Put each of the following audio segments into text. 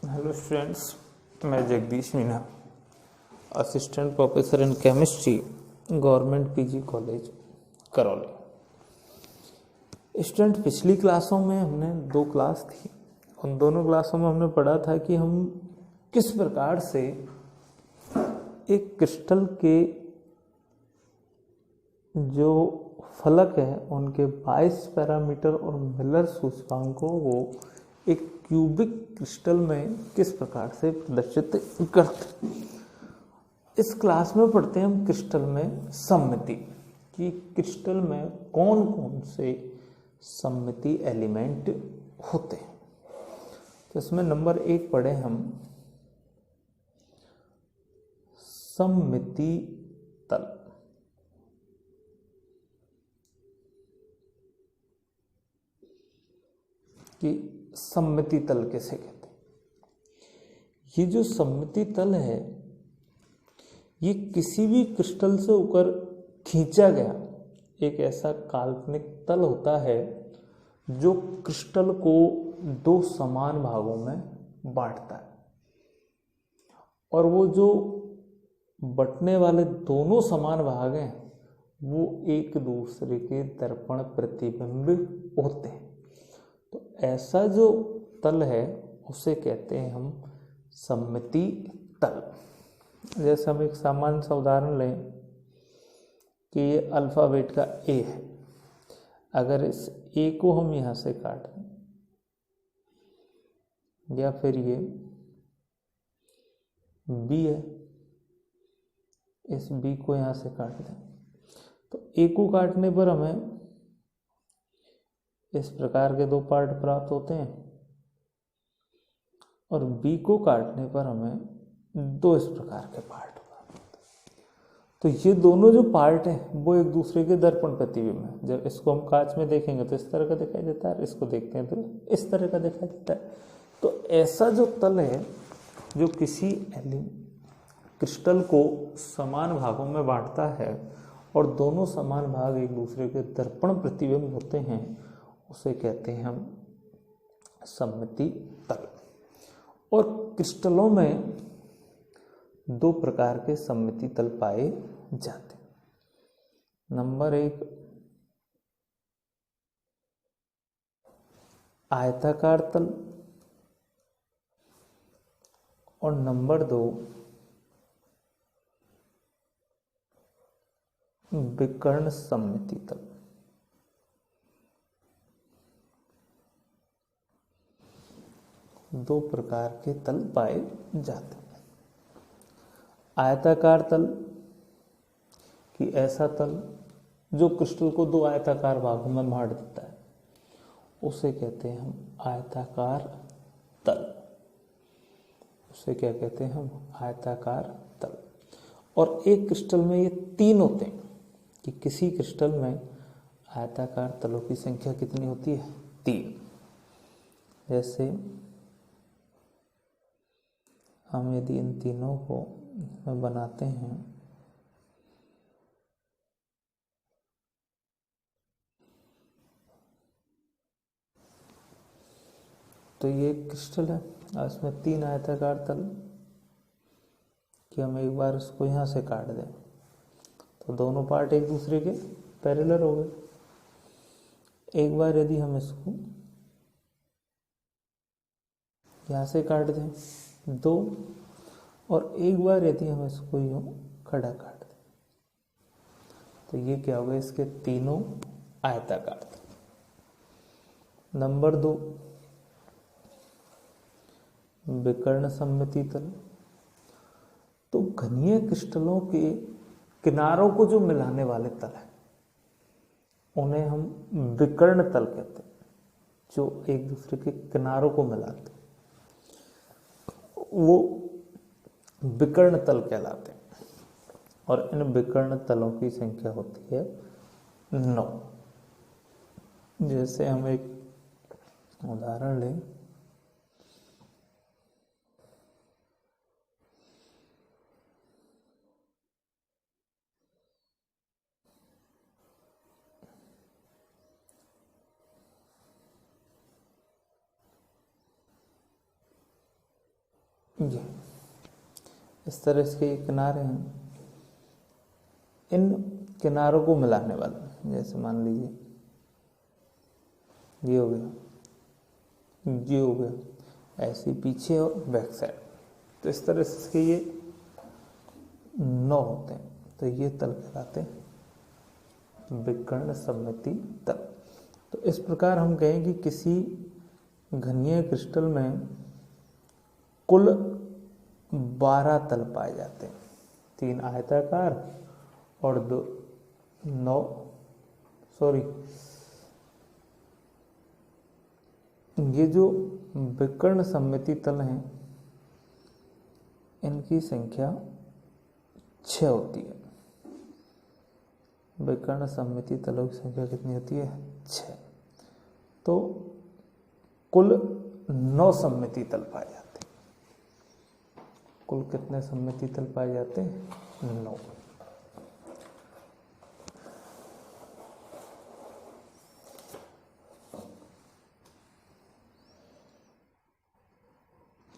Hello students, मैं Jagdish Meena, assistant professor in chemistry, government PG college Karauli. Student, पिछली क्लासों में हमने 2 क्लास थी। उन दोनों क्लासों में हमने पढ़ा था कि हम किस प्रकार से एक क्रिस्टल के जो फलक है उनके 22 पैरामीटर और मिलर सूचकांकों को एक क्यूबिक क्रिस्टल में किस प्रकार से प्रदर्शित करते। इस क्लास में पढ़ते हैं हम क्रिस्टल में सममिति, कि क्रिस्टल में कौन कौन से सममिति एलिमेंट होते हैं। तो इसमें नंबर 1 पढ़े हम सममिति तल। कि सममिति तल किसे कहते हैं। ये जो सममिति तल है, ये किसी भी क्रिस्टल से ऊपर खींचा गया एक ऐसा काल्पनिक तल होता है जो क्रिस्टल को 2 समान भागों में बांटता है, और वो जो बंटने वाले दोनों समान भाग हैं वो एक दूसरे के दर्पण प्रतिबिंब होते हैं। तो ऐसा जो तल है उसे कहते हैं हम सममिति तल। जैसे हम एक सामान्य सा उदाहरण लें कि ये अल्फ़ाबेट का ए है। अगर इस ए को हम यहाँ से काट दें, या फिर ये बी है, इस बी को यहाँ से काट दें, तो ए को काटने पर हमें इस प्रकार के 2 पार्ट प्राप्त होते हैं, और बी को काटने पर हमें 2 इस प्रकार के पार्ट प्राप्त होते हैं। तो ये दोनों जो पार्ट हैं वो एक दूसरे के दर्पण प्रतिबिंब है। जब इसको हम कांच में देखेंगे तो इस तरह का दिखाई देता है, इसको देखते हैं तो इस तरह का दिखाई देता है। तो ऐसा जो तल है जो किसी क्रिस्टल को समान भागों में बांटता है और दोनों समान भाग एक दूसरे के दर्पण प्रतिबिंब होते हैं, उसे कहते हैं हम सममिति तल। और क्रिस्टलों में 2 प्रकार के सममिति तल पाए जाते हैं। नंबर 1 आयताकार तल, और नंबर 2 विकर्ण सममिति तल। दो प्रकार के तल पाए जाते हैं। आयताकार तल, कि ऐसा तल जो क्रिस्टल को 2 आयताकार भागों में बांट देता है, उसे कहते हैं हम आयताकार तल। उसे क्या कहते हैं हम? आयताकार तल। और एक क्रिस्टल में ये 3 होते हैं, कि किसी क्रिस्टल में आयताकार तलों की संख्या कितनी होती है? 3। जैसे हम यदि इन तीनों को बनाते हैं तो ये एक क्रिस्टल है और इसमें 3 आयताकार तल, कि हम एक बार इसको यहाँ से काट दें तो दोनों पार्ट एक दूसरे के पैरेलल हो गए। एक बार यदि हम इसको यहाँ से काट दें 2, और एक बार यदि हम इसको यूँ खड़ा काट दें तो ये क्या होगा? इसके तीनों आयताकार तल। नंबर 2 विकर्ण सममिति तल। तो घनीय क्रिस्टलों के किनारों को जो मिलाने वाले तल हैं उन्हें हम विकर्ण तल कहते हैं, जो एक दूसरे के किनारों को मिलाते हैं वो विकर्ण तल कहलाते हैं। और इन विकर्ण तलों की संख्या होती है 9। जैसे हम एक उदाहरण लें, ये इस तरह इसके किनारे हैं, इन किनारों को मिलाने वाला, जैसे मान लीजिए ये हो गया, ये हो गया, ऐसे पीछे और बैक साइड। तो इस तरह से इसके ये 9 होते हैं। तो ये तल कहलाते हैं विकर्ण सममिति तल। तो इस प्रकार हम कहें कि किसी घनीय क्रिस्टल में कुल 12 तल पाए जाते हैं, 3 आयताकार और 9 ये जो विकर्ण सममिति तल हैं इनकी संख्या 6 होती है। विकर्ण सममिति तलों की संख्या कितनी होती है? 6। तो कुल 9 सममिति तल पाए जाते हैं। कुल कितने सममिति तल पाए जाते हैं? 9।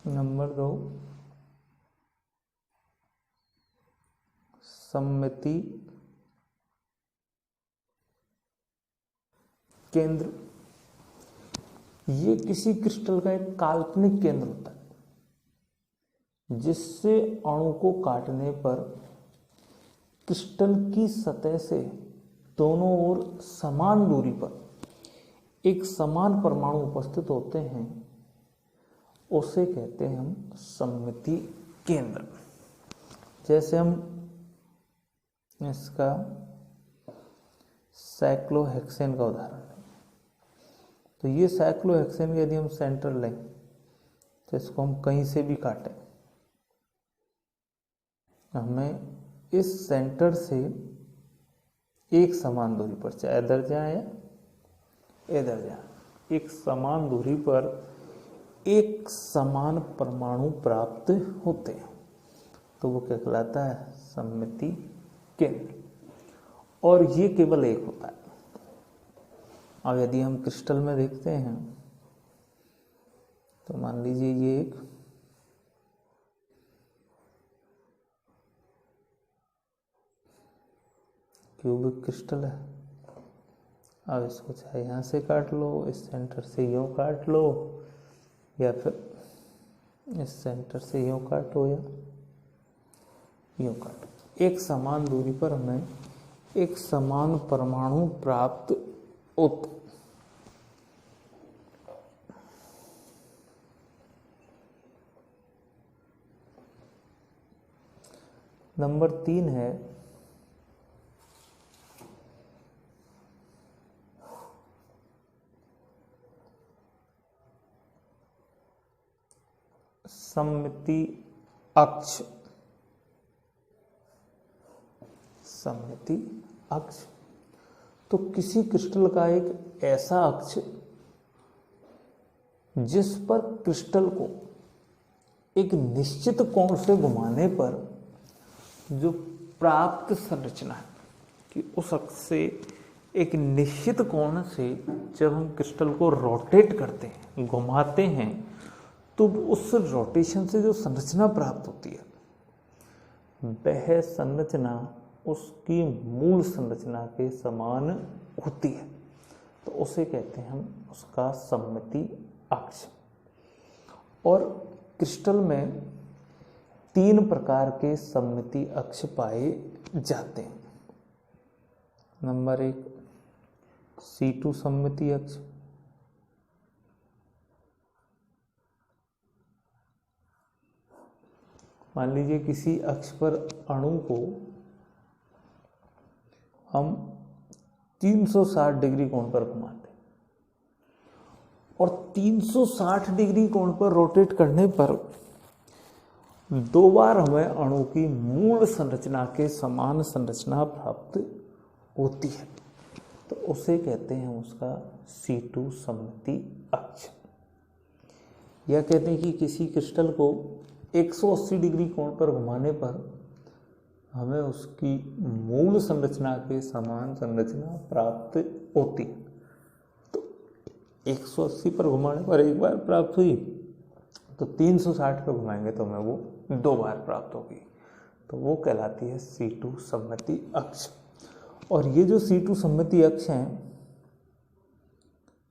नंबर 2, सममिति केंद्र। ये किसी क्रिस्टल का एक काल्पनिक केंद्र होता है जिससे अणु को काटने पर क्रिस्टल की सतह से दोनों ओर समान दूरी पर एक समान परमाणु उपस्थित होते हैं, उसे कहते हैं हम सममिति केंद्र। जैसे हम इसका साइक्लोहेक्सेन का उदाहरण लें, तो ये साइक्लोहेक्सेन यदि हम सेंटर लें तो इसको हम कहीं से भी काटें, हमें इस सेंटर से एक समान दूरी पर, चाहे इधर जाए या इधर जाए, एक समान दूरी पर एक समान परमाणु प्राप्त होते हैं। तो वो क्या कहलाता है? सममिति केंद्र। और ये केवल एक होता है। अब यदि हम क्रिस्टल में देखते हैं तो मान लीजिए ये एक क्यूबिक क्रिस्टल है। अब इसको चाहे यहाँ से काट लो, इस सेंटर से यूँ काट लो, या फिर इस सेंटर से यूँ काटो या यूँ काटो। एक समान दूरी पर हमें एक समान परमाणु प्राप्त होता। नंबर 3 है सममिति अक्ष। सममिति अक्ष तो किसी क्रिस्टल का एक ऐसा अक्ष जिस पर क्रिस्टल को एक निश्चित कोण से घुमाने पर जो प्राप्त संरचना है कि उस अक्ष से एक निश्चित कोण से जब हम क्रिस्टल को रोटेट करते हैं, घुमाते हैं, तो उस रोटेशन से जो संरचना प्राप्त होती है वह संरचना उसकी मूल संरचना के समान होती है। तो उसे कहते हैं हम उसका सममिति अक्ष। और क्रिस्टल में 3 प्रकार के सममिति अक्ष पाए जाते हैं। नंबर 1 C2 सममिति अक्ष। मान लीजिए किसी अक्ष पर अणु को हम 360 डिग्री कोण पर घुमाते और 360 डिग्री कोण पर रोटेट करने पर 2 बार हमें अणु की मूल संरचना के समान संरचना प्राप्त होती है। तो उसे कहते हैं उसका C2 सममिति अक्ष। यह कहते हैं कि किसी क्रिस्टल को 180 डिग्री कोण पर घुमाने पर हमें उसकी मूल संरचना के समान संरचना प्राप्त होती है। तो 180 पर घुमाने पर एक बार प्राप्त हुई तो 360 पे घुमाएंगे तो हमें वो 2 बार प्राप्त होगी, तो वो कहलाती है C2 सममिति अक्ष। और ये जो C2 सममिति अक्ष हैं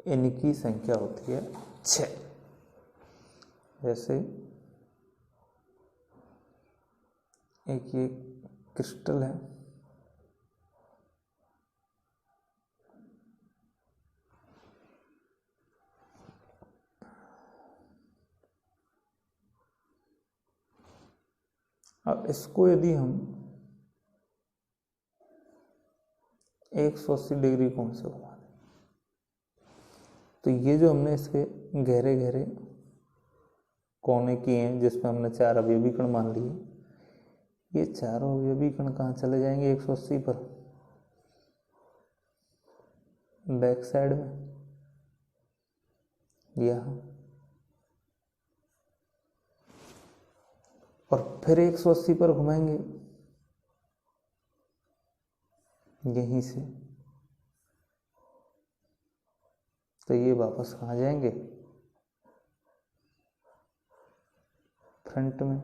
इनकी संख्या होती है 6। जैसे एक ये क्रिस्टल है, अब इसको यदि हम 180 डिग्री कोण से घुमा दें तो ये जो हमने इसके गहरे गहरे कोने किए हैं जिसमें हमने 4 अवयवी कण मान लिए, ये चारों अवयवी कण कहाँ चले जाएंगे 180 पर? बैक साइड में, यहाँ, और फिर 180 पर घुमाएंगे यहीं से, तो ये वापस कहाँ जाएंगे? फ्रंट में।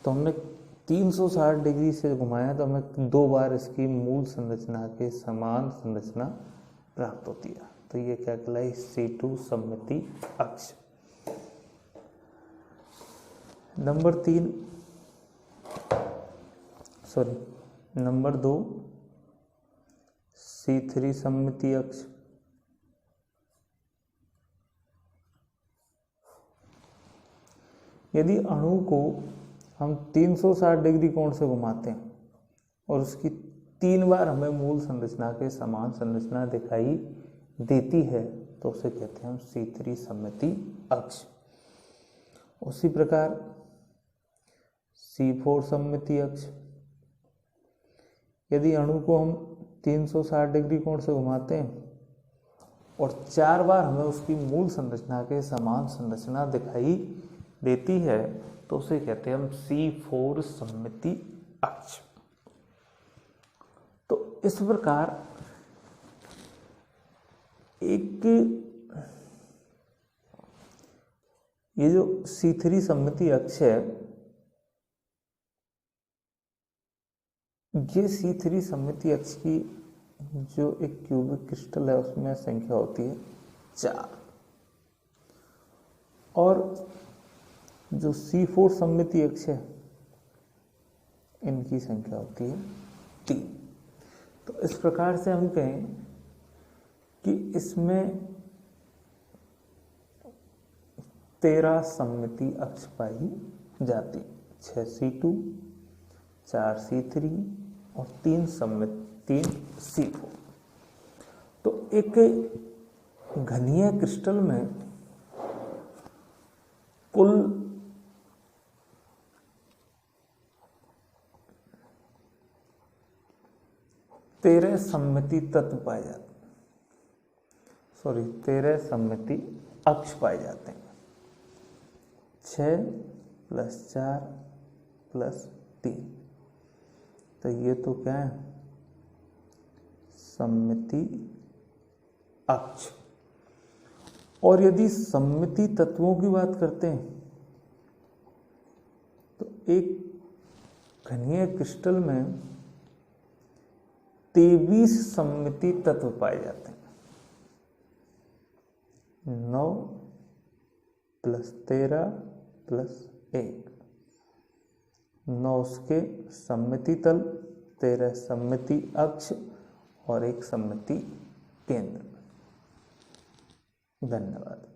तो हमने 360 डिग्री से घुमाया तो हमें 2 बार इसकी मूल संरचना के समान संरचना प्राप्त होती है, तो ये क्या कहलाई? C2 सममिति अक्ष। नंबर 2 C3 सममिति अक्ष। यदि अणु को हम 360 डिग्री कोण से घुमाते हैं और उसकी 3 बार हमें मूल संरचना के समान संरचना दिखाई देती है तो उसे कहते हैं हम C3 सममिति अक्ष। उसी प्रकार C4 सममिति अक्ष। यदि अणु को हम 360 डिग्री कोण से घुमाते हैं और 4 बार हमें उसकी मूल संरचना के समान संरचना दिखाई देती है तो उसे कहते हैं हम C4 सममिति अक्ष। तो इस प्रकार एक ये जो C3 सममिति अक्ष है, ये C3 सममिति अक्ष की जो एक क्यूबिक क्रिस्टल है उसमें संख्या होती है 4, और जो C4 सममिति अक्ष है इनकी संख्या होती है 3। तो इस प्रकार से हम कहें कि इसमें 13 सममिति अक्ष पाई जाती, 6 C2, 4 C3 और 3 C4। तो एक घनीय क्रिस्टल में कुल 13 सममिति तत्व पाए जाते, 13 सममिति अक्ष पाए जाते हैं। 6 + 4 + 3, तो ये तो क्या है? सममिति अक्ष। और यदि सममिति तत्वों की बात करते हैं तो एक घनीय क्रिस्टल में 23 सममिति तत्व पाए जाते हैं। 9 + 13 + 1, 9 उसके सममिति तल, 13 सममिति अक्ष और 1 सममिति केंद्र। धन्यवाद।